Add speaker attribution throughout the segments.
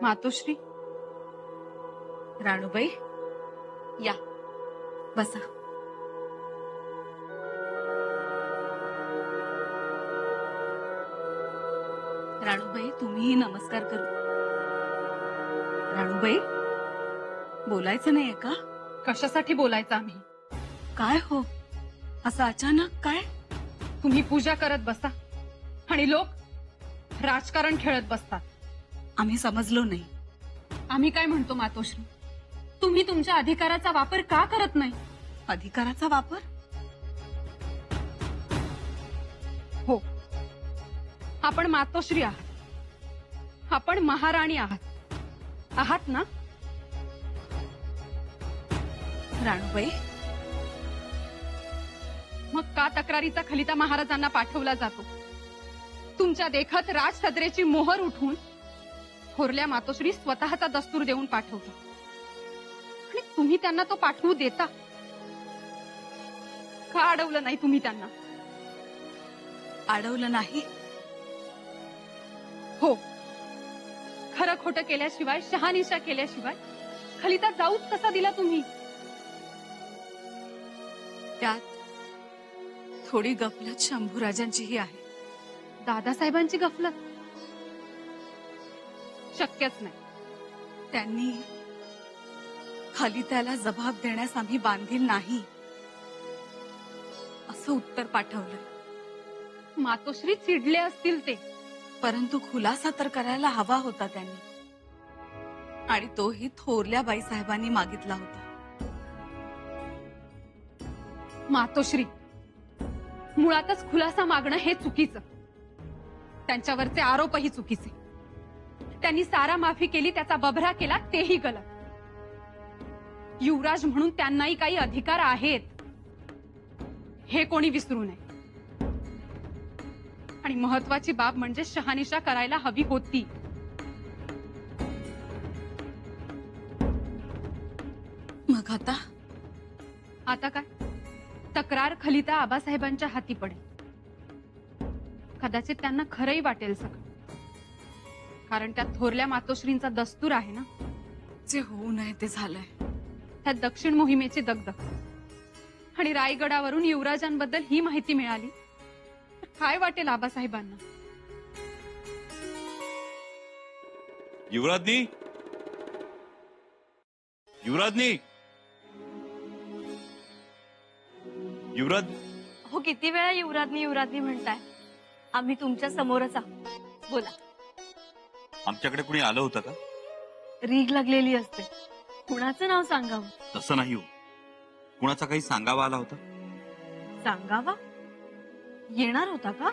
Speaker 1: मातोश्री, राणूबाई या बसा. राणूबाई तुम्हीही नमस्कार करू. राणूबाई बोलायचं नाहीये का? कशासाठी बोलायचं आम्ही? काय हो असं अचानक काय? तुम्ही पूजा करत बसा आणि लोक राजकारण खेळत बसतात. आम्ही समजलो नाही. आम्ही काय म्हणतो मातोश्री, तुम्ही तुमच्या अधिकाराचा वापर का करत नाही? अधिकाराचा वापर? हो, आपण मातोश्री आहात, आपण महाराणी आहात ना? राणूबाई मग का तक्रारीचा खलिता महाराजांना पाठवला जातो? तुमच्या देखत राज सदरेची मोहर उठवून थोरल्या मातोश्री स्वतःचा दस्तूर देऊन पाठवतो आणि तुम्ही त्यांना तो पाठवू देता का? अडवलं नाही तुम्ही त्यांना? अडवलं नाही? हो, खरं खोटं केल्याशिवाय, शहानिशा केल्याशिवाय खलिता जाऊच कसा दिला तुम्ही? त्यात थोडी गफलत शंभूराजांचीही आहे. दादासाहेबांची गफलत? शक्यच नाही. त्यांनी खलित्याला जबाब देण्यास आम्ही बांधील नाही असं उत्तर पाठवलं. मातोश्री चिडले असतील ते, परंतु खुलासा तर करायला हवा होता त्यांनी, आणि तोही थोरल्या बाईसाहेबांनी मागितला होता. मातोश्री, मुळातच खुलासा मागणं हे चुकीचं. त्यांच्यावरचे आरोपही चुकीचे. त्यांनी सारा माफी केली, त्याचा बभरा केला, तेही गलत. युवराज म्हणून त्यांनाही काही अधिकार आहेत हे कोणी विसरू नये. आणि महत्वाची बाब म्हणजे शहानिशा करायला हवी होती. मग आता काय? तक्रार खलिता आबासाहेबांच्या हाती पडेल. कदाचित त्यांना खरंही वाटेल सगळं, कारण त्या थोरल्या मातोश्रींचा दस्तूर आहे ना. जे होऊ नये ते झालंय. त्या दक्षिण मोहिमेची दगदग आणि रायगडावरून युवराजांबद्दल ही माहिती मिळाली तर काय वाटेल आबासाहेबांना?
Speaker 2: युवराजनी, युवराजनी, युवराज.
Speaker 3: हो, किती वेळा युवराजनी युवराजनी म्हणताय? आम्ही तुमच्या समोरच आहोत, बोला.
Speaker 2: आमच्याकडे कुणी आलं होतं का?
Speaker 3: रीग लागलेली असते, कुणाचं नाव सांगावं?
Speaker 2: तसं नाही हो, कुणाचा काही सांगावा आला होता?
Speaker 3: सांगावा? येणार होता का?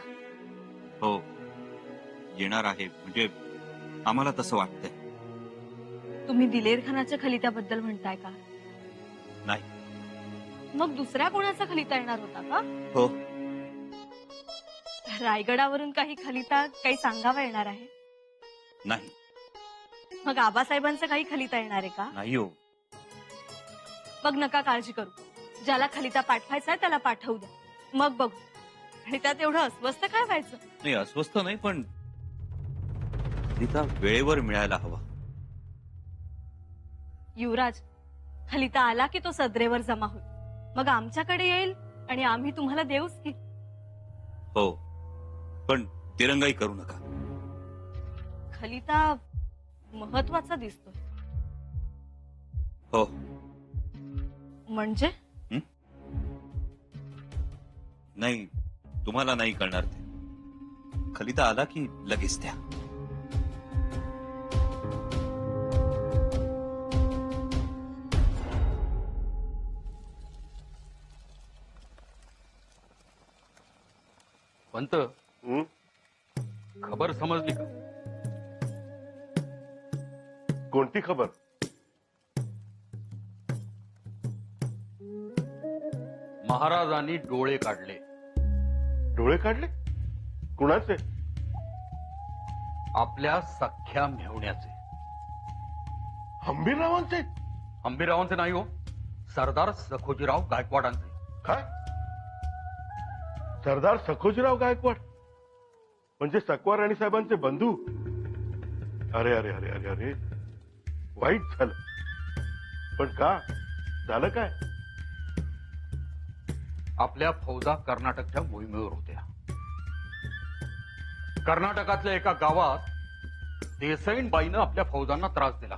Speaker 2: हो, येणार आहे. म्हणजे आम्हाला तसं वाटतंय.
Speaker 3: तुम्ही दिलेर खानाच्या खलित्याबद्दल म्हणताय का?
Speaker 2: नाही.
Speaker 3: मग दुसऱ्या कोणाचा खलिता येणार होता का?
Speaker 2: हो.
Speaker 3: रायगडावरून काही खलिता काही सांगावा येणार आहे?
Speaker 2: नाही.
Speaker 3: मग आबासाहेबांचा काही खलिता येणार आहे का?
Speaker 2: नाही हो.
Speaker 3: मग नका काळजी करू, ज्याला खलिता पाठवायचा आहे त्याला पाठवू द्या, मग बघू. आणि त्यात एवढं अस्वस्थ काय व्हायचं?
Speaker 2: नाही, अस्वस्थ नाही, पण खलिता वेळेवर मिळायला हवा.
Speaker 3: युवराज, खलिता आला की तो सदरेवर जमा होईल, मग आमच्याकडे येईल आणि आम्ही तुम्हाला देऊच की.
Speaker 2: हो, पण तिरंगाई करू नका.
Speaker 3: खलिता महत्वाचा दिसतोय.
Speaker 2: हो.
Speaker 3: म्हणजे?
Speaker 2: नाही, तुम्हाला नाही कळणार ते. खलिता आला की लगेच द्या.
Speaker 4: पंत, खबर समजली का?
Speaker 5: कोणती खबर?
Speaker 4: महाराजांनी डोळे काढले.
Speaker 5: डोळे काढले? कुणाचे?
Speaker 4: आपल्या सख्या मेहुण्याचे.
Speaker 5: हंबीररावांचे?
Speaker 4: हंबीररावांचे नाही हो, सरदार सखोजीराव गायकवाडांचे.
Speaker 5: काय? सरदार सखोजीराव गायकवाड म्हणजे सकवा राणी साहेबांचे बंधू? अरे अरे अरे अरे अरे वाईट झालं. पण का झालं काय?
Speaker 4: आपल्या फौजा कर्नाटकच्या मोहिमेवर होत्या. कर्नाटकातल्या एका गावात देसाईबाईनं आपल्या फौजांना त्रास दिला.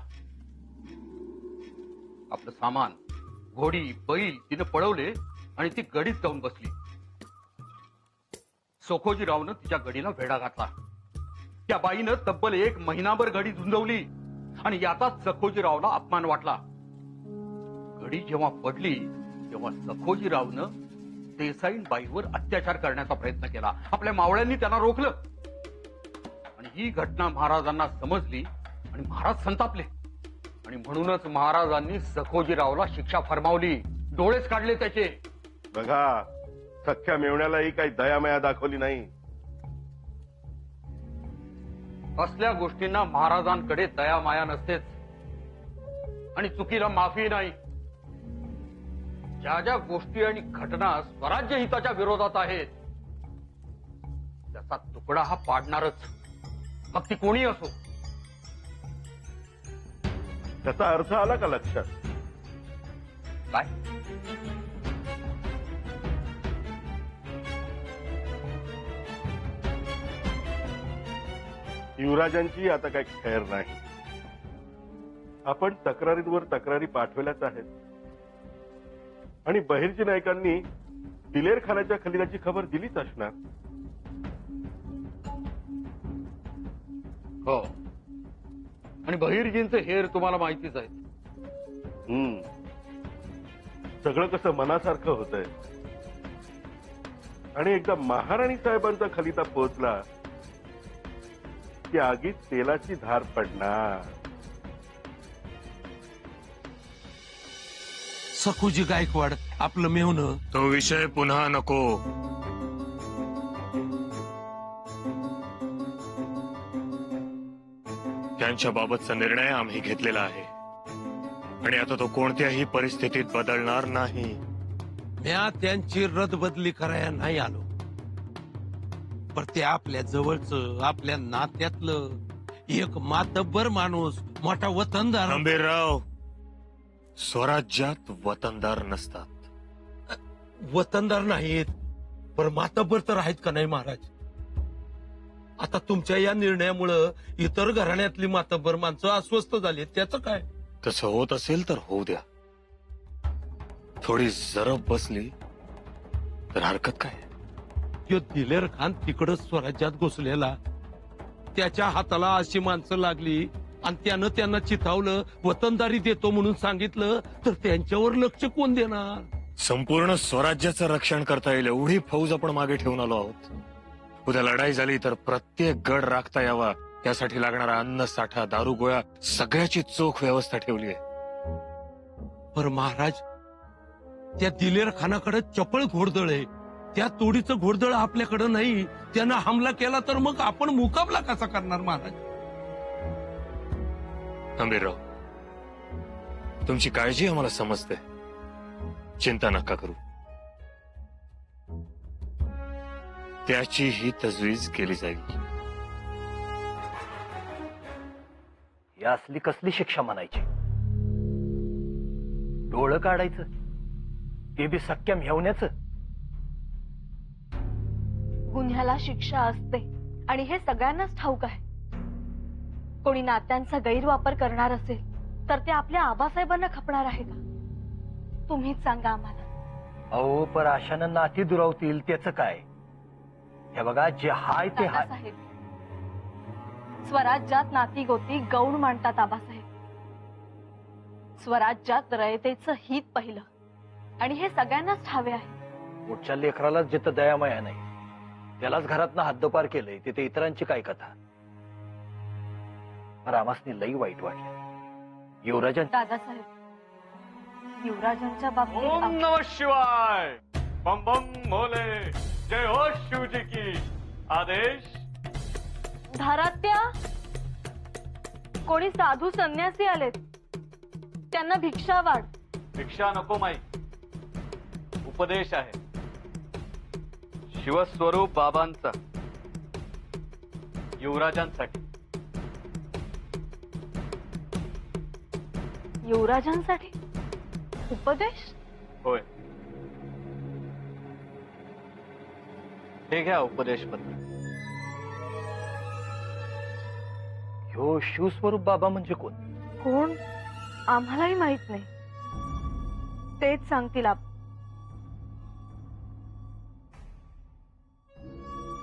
Speaker 4: आपलं सामान, घोडी, बैल तिनं पळवले आणि ती गडीत जाऊन बसली. सखोजीरावनं तिच्या गडीला वेढा घातला. त्या बाईनं तब्बल 1 महिनाभर गडी झुंजवली आणि याचाच सखोजीरावला अपमान वाटला. गडी जेव्हा पडली तेव्हा सखोजीरावनं देसाईबाईवर अत्याचार करण्याचा प्रयत्न केला. आपल्या मावळ्यांनी त्यांना रोखलं आणि ही घटना महाराजांना समजली आणि महाराज संतापले आणि म्हणूनच महाराजांनी सखोजीरावला शिक्षा फरमावली. डोळेच काढले त्याचे.
Speaker 5: बघा, सख्या मेवण्यालाही काही दयामया दाखवली नाही.
Speaker 4: असल्या गोष्टींना महाराजांकडे दया माया नसतेच आणि चुकीला माफी नाही. ज्या ज्या गोष्टी आणि घटना स्वराज्य हिताच्या विरोधात आहेत त्याचा तुकडा हा पाडणारच, मग ती कोणी असो.
Speaker 5: त्याचा अर्थ आला का लक्षात?
Speaker 4: काय?
Speaker 5: युवराजांची आता काही खैर नाही. आपण तक्रारींवर तक्रारी पाठवल्याच आहेत आणि बहिर्जी नायकांनी दिलेर खानाच्या खलिदाची खबर दिलीच असणार.
Speaker 4: हो, आणि बहिर्जींचे हेर तुम्हाला माहितीच आहे.
Speaker 5: सगळं कसं मनासारखं होतंय आणि एकदा महाराणी साहेबांचा खलिता पोहोचला की आगीत तेलाची धार पडणार.
Speaker 6: सखूजी गायकवाड आपलं मेवणं.
Speaker 7: तो विषय पुन्हा नको. त्यांच्या बाबतचा निर्णय आम्ही घेतलेला आहे आणि आता तो कोणत्याही परिस्थितीत बदलणार नाही.
Speaker 6: म्या त्यांची रदबदली करायला नाही आलो, पण ते आपल्या जवळचं, आपल्या नात्यातलं एक मातब्बर माणूस, मोठा वतनदार.
Speaker 7: गंभीरराव, स्वराज्यात वतनदार नसतात.
Speaker 6: वतनदार नाहीत, पण मातब्बर तर आहेत का नाही महाराज? आता तुमच्या या निर्णयामुळं इतर घराण्यातली मातब्बर माणसं अस्वस्थ झाली. त्याचं काय?
Speaker 7: तसं होत असेल तर होऊ द्या. थोडी जरब बसली तर हरकत काय?
Speaker 6: यो दिलेर खान तिकडं स्वराज्यात घुसलेला, त्याच्या हाताला अशी माणसं लागली आणि त्यानं त्यांना चिथावलं, वतनदारी देतो म्हणून सांगितलं, तर त्यांच्यावर लक्ष कोण देणार?
Speaker 7: संपूर्ण स्वराज्याचं रक्षण करता येईल एवढी फौज आपण मागे ठेवून आलो आहोत. उद्या लढाई झाली तर प्रत्येक गड राखता यावा त्यासाठी लागणारा अन्न साठा, दारू गोळा सगळ्याची चोख व्यवस्था ठेवली आहे.
Speaker 6: पर महाराज, त्या दिलेर खानाकडे चपळ घोडदळ आहे. त्या तोडीचं घोडदळ आपल्याकडे नाही. त्यानं हमला केला तर मग आपण मुकाबला कसा करणार महाराज?
Speaker 7: गंभीरराव, तुमची काळजी आम्हाला समजते. चिंता नका करू. त्याची ही तजवीज केली जाईल.
Speaker 8: या असली कसली शिक्षा म्हणायची? डोळं काढायचं, ते बी सख्या मेवण्याचं.
Speaker 3: गुन्ह्याला शिक्षा असते आणि हे सगळ्यांनाच ठाऊक आहे. कोणी नात्यांचा गैरवापर करणार असेल तर ते आपल्या आबासाहेबांना खपणार आहे का? तुम्हीच सांगा आम्हाला.
Speaker 8: अहो, पर आशानं नाती दुरावतील त्याचं काय? हे बघा, जे हाय ते हाय.
Speaker 3: दादासाहेब, स्वराज्यात नाती गोती गौण मांडतात आबासाहेब. स्वराज्यात रयतेचं हित पहिलं आणि हे सगळ्यांनाच ठावे आहे.
Speaker 8: मोठच्या लेकरालाच जिथं दयामाया नाही त्यालाच घरातनं हद्दपार केलंय, तिथे इतरांची काय कथा? रामासनी लई वाईट वाटलं. युवराजां
Speaker 3: दादासाहेब, युवराजांच्या बाबतीत
Speaker 4: ओम नमः शिवाय. बम बम भोले. जय हो शिवजी की. आदेश.
Speaker 3: धारात्या, कोणी साधू संन्यासी आलेत, त्यांना भिक्षा वाढ.
Speaker 4: भिक्षा नको माई, उपदेश आहे. शिवस्वरूप बाबांचा युवराजांसाठी.
Speaker 3: युवराजांसाठी उपदेश?
Speaker 4: होय, हे घ्या उपदेश पत्र.
Speaker 8: ह्यो शिवस्वरूप बाबा म्हणजे कोण?
Speaker 3: कोण आम्हालाही माहित नाही. तेच सांगतील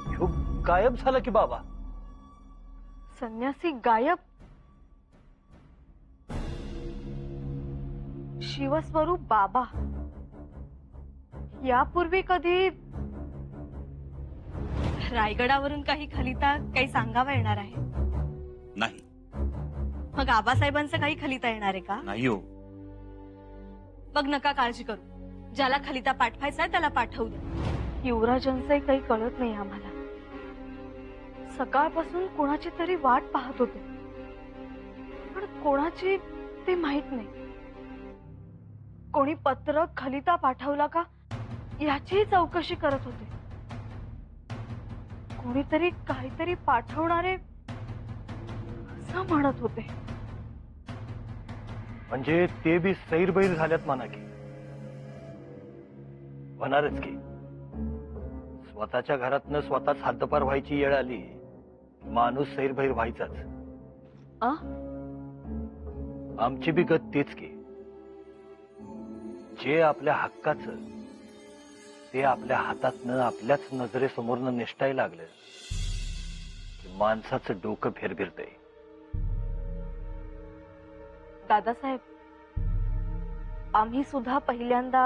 Speaker 8: ह्यो गायब झाला की बाबा?
Speaker 3: संन्यासी गायब? शिवस्वरूप बाबा यापूर्वी कधी रायगडावरून काही खलिता काही सांगावा येणार आहे?
Speaker 2: नाही.
Speaker 3: मग आबासाहेबांचं काही खलिता येणार आहे का?
Speaker 2: नाही हो.
Speaker 3: मग नका काळजी करू. ज्याला खलिता पाठवायचा आहे त्याला पाठवू द्या. युवराजांचंही काही कळत नाही आम्हाला. सकाळपासून कोणाची तरी वाट पाहत होते, पण कोणाची ते माहित नाही. कोणी पत्र खलिता पाठवला का याचीही चौकशी करत होते. कोणीतरी काहीतरी पाठवणारे असं म्हणत होते.
Speaker 8: म्हणजे ते बी सैरबैर झाल्यात म्हणा की? होणारच की. स्वतःच्या घरातनं स्वतःच हद्दपार व्हायची वेळ आली, माणूस सैरबैर व्हायचाच. आमची बी गत तेच की. जे आपल्या हक्काचं ते आपल्या हातातनं आपल्याच नजरेसमोरनं निष्ठायला लागलं की माणसाचं डोकं फिरभिरतंय.
Speaker 3: दादासाहेब, आम्ही सुद्धा पहिल्यांदा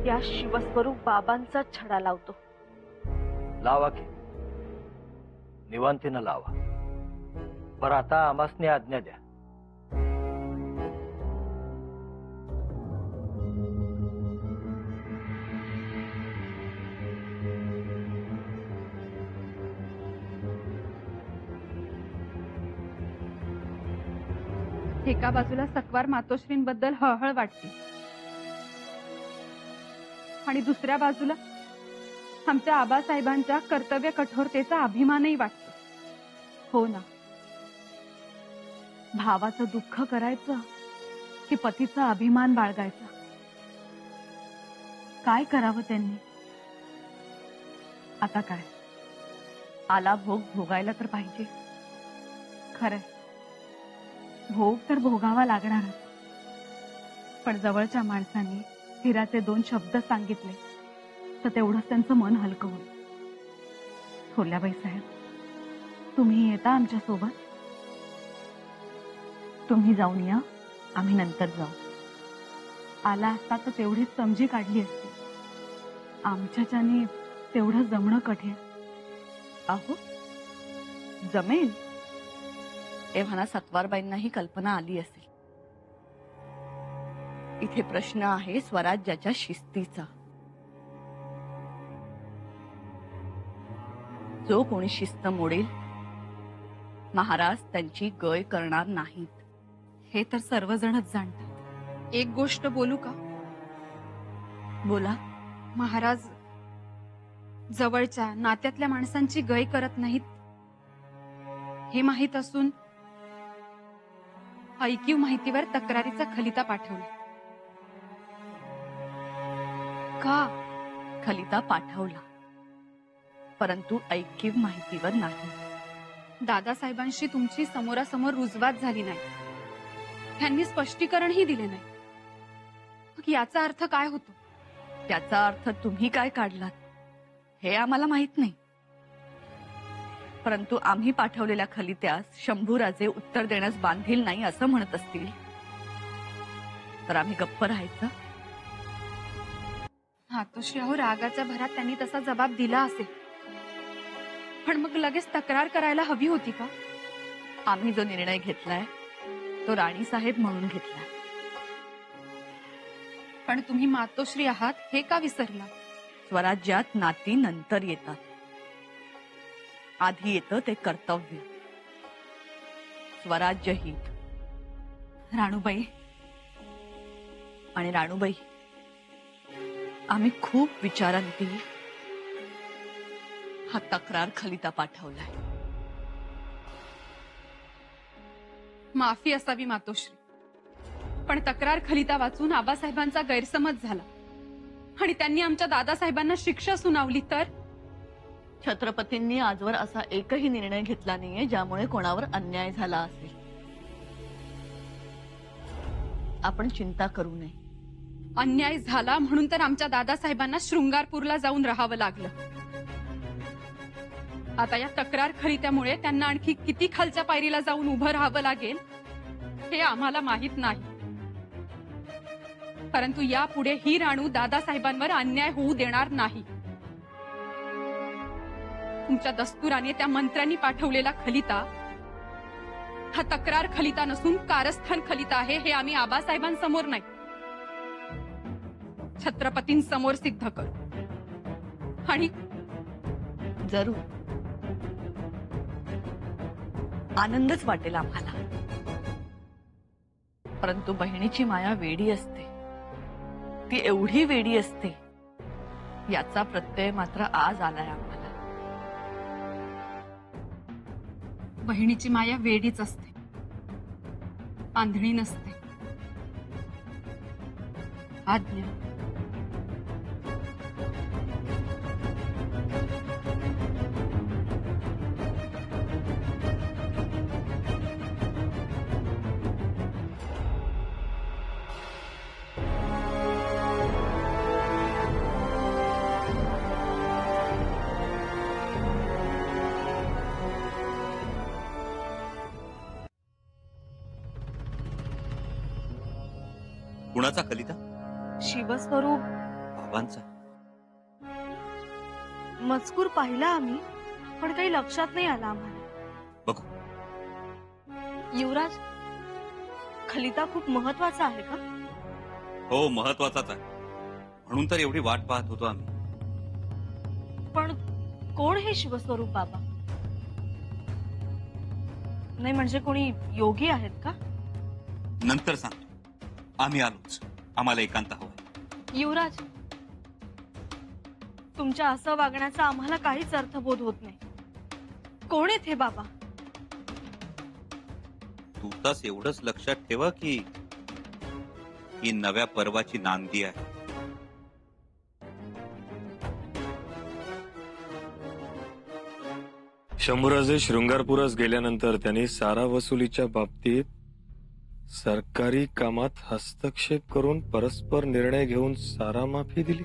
Speaker 3: या शिवस्वरूप बाबांचा छडा लावतो.
Speaker 8: लावा की, निवांतीनं लावा. बरं, आता आमासने आज्ञा द्या.
Speaker 1: एका बाजूला सकवार मातोश्रींबद्दल हळहळ वाटते आणि दुसऱ्या बाजूला आमच्या आबासाहेबांच्या कर्तव्य कठोरतेचा अभिमानही वाटतो. हो ना, भावाचं दुःख करायचं की पतीचा अभिमान बाळगायचा? काय करावं त्यांनी? आता काय, आला भोग भोगायला तर पाहिजे. खरंय, भोग तर भोगावा लागणारच. पण जवळच्या माणसांनी धीराचे 2 शब्द सांगितले तर तेवढंच त्यांचं मन हलकं होईल. थोरल्याबाई साहेब, तुम्ही येता आमच्या सोबत? तुम्ही जाऊन या, आम्ही नंतर जाऊ. आला असता तर तेवढीच समजी काढली असती. आमच्याच्याने तेवढं जमणं कठीण. अहो, जमेल. एव्हाना सत्वारबाईंनाही कल्पना आली असेल. इथे प्रश्न आहे स्वराज्याच्या शिस्तीचा. जो कोणी शिस्त मोडेल, महाराज त्यांची गय करणार नाहीत. हे तर सर्वजणच जाणतात. एक गोष्ट बोलू का? बोला. महाराज जवळच्या नात्यातल्या माणसांची गय करत नाहीत हे माहीत असून ऐकीव माहितीवर तक्रारीचा खलिता पाठवला. का? खलिता पाठवला, परंतु ऐकीव माहितीवर नाही. दादासाहेबांशी तुमची समोरासमोर रुजवात झाली नाही, त्यांनी स्पष्टीकरणही दिले नाही. मग याचा अर्थ काय होतो? त्याचा अर्थ तुम्ही काय काढलात हे आम्हाला माहित नाही, परंतु आम्ही पाठवलेल्या खलित्यास शंभूराजे उत्तर देण्यास बांधील नाही असं म्हणत असतील तर आम्ही गप्प राहायचं? मातोश्री, अहो, रागाच्या भरात त्यांनी तसा जबाब दिला असेल, पण मग लगेच तक्रार करायला हवी होती का? आम्ही जो निर्णय घेतलाय तो राणी साहेब म्हणून घेतलाय. पण तुम्ही मातोश्री आहात हे का विसरला? स्वराज्यात नाती नंतर येतात, आधी येतं ते कर्तव्य, स्वराज्य हित. राणूबाई आणि राणूबाई, आम्ही खूप विचारांती हा तक्रार खलिता पाठवलाय. माफी असावी मातोश्री, पण तक्रार खलिता वाचून आबासाहेबांचा गैरसमज झाला आणि त्यांनी आमच्या दादासाहेबांना शिक्षा सुनावली तर
Speaker 3: छत्रपतींनी आजवर असा एकही निर्णय घेतला नाहीये ज्यामुळे कोणावर अन्याय झाला असेल. आपण चिंता करू नये.
Speaker 1: अन्याय झाला म्हणून तर आमच्या दादासाहेबांना शृंगारपूरला जाऊन राहावं लागलं. आता या तक्रार खलित्यामुळे त्यांना आणखी किती खालच्या पायरीला जाऊन उभं राहावं लागेल हे आम्हाला माहित नाही. परंतु यापुढे ही राणू दादासाहेबांवर अन्याय होऊ देणार नाही. तुमच्या दस्तुराने त्या मंत्र्यांनी पाठवलेला खलिता हा तक्रार खलिता नसून कारस्थान खलिता आहे हे आम्ही आबासाहेबांसमोर नाही छत्रपतींसमोर सिद्ध करू. आणि
Speaker 3: जरूर आनंदच वाटेल आम्हाला. परंतु बहिणीची माया वेडी असते. ती एवढी वेडी असते याचा प्रत्यय मात्र आज आलाय आम्हाला.
Speaker 1: बहिणीची माया वेडीच असते, आंधळी नसते. आज्ञा.
Speaker 2: कुणाचा खलिता?
Speaker 3: शिवस्वरूप
Speaker 2: बाबांचा.
Speaker 3: मजकूर पाहिला आम्ही, पण काही लक्षात नाही आला आम्हाला.
Speaker 2: बघू.
Speaker 3: युवराज, खलिता खूप महत्वाचा आहे का?
Speaker 2: हो, महत्वाचाच आहे. म्हणून तर एवढी वाट पाहत होतो आम्ही.
Speaker 3: पण कोण हे शिवस्वरूप बाबा? नाही म्हणजे कोणी योगी आहेत का?
Speaker 2: नंतर सांगतो. आम्ही आलोच. आम्हाला एकांत हवं.
Speaker 3: युवराज, तुमच्या असं वागण्याचा आम्हाला काहीच अर्थबोध होत नाही. कोण आहेत हे बाबा?
Speaker 2: तू तास एवढंच लक्षात ठेवा की ही नव्या पर्वाची नांदी आहे.
Speaker 7: शंभूराजे शृंगारपुरास गेल्यानंतर त्यांनी सारा वसुलीच्या बाबतीत सरकारी कामात हस्तक्षेप करून परस्पर निर्णय घेऊन सारा माफी दिली.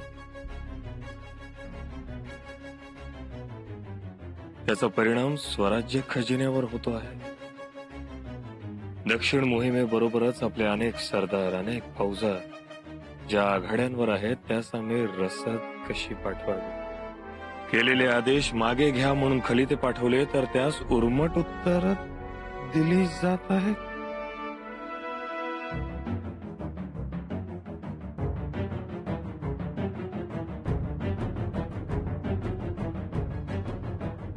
Speaker 7: त्याचा परिणाम स्वराज्य खजिन्यावर होतो आहे. दक्षिण मोहिमेबरोबरच आपले अनेक सरदार, अनेक फौजा ज्या आघाड्यांवर आहेत त्यास आम्ही रसद कशी पाठवावी? केलेले आदेश मागे घ्या म्हणून खलिते पाठवले तर त्यास उर्मट उत्तर दिली जात आहेत.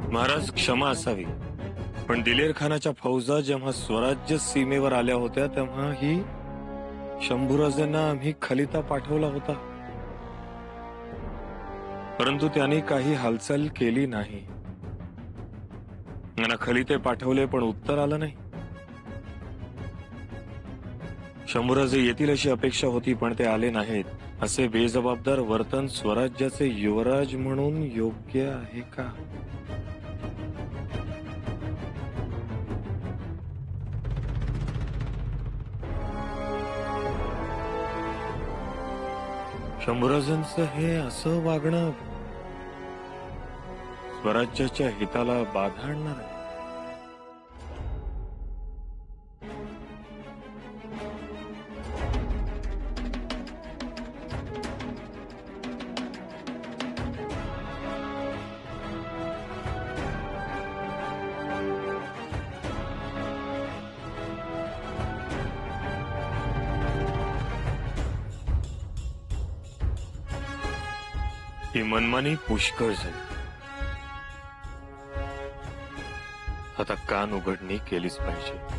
Speaker 7: महाराज, क्षमा असावी, पण दिलेर खानाच्या फौजा जेव्हा स्वराज्य सीमेवर आल्या होत्या तेव्हा ही शंभूराजांना आम्ही खलिता पाठवला होता, परंतु त्यांनी काही हालचाल केली नाही. त्यांना खलिते पाठवले पण उत्तर आलं नाही. शंभूराजे येतील अशी अपेक्षा होती पण ते आले नाहीत. असे बेजबाबदार वर्तन स्वराज्याचे युवराज म्हणून योग्य आहे का? शंभूराजांचं हे असं वागणं स्वराज्याच्या हिताला बाधा आणणार आहे. ही मनमानी पुष्कळ झाली. आता कान उघडणी केलीच पाहिजे.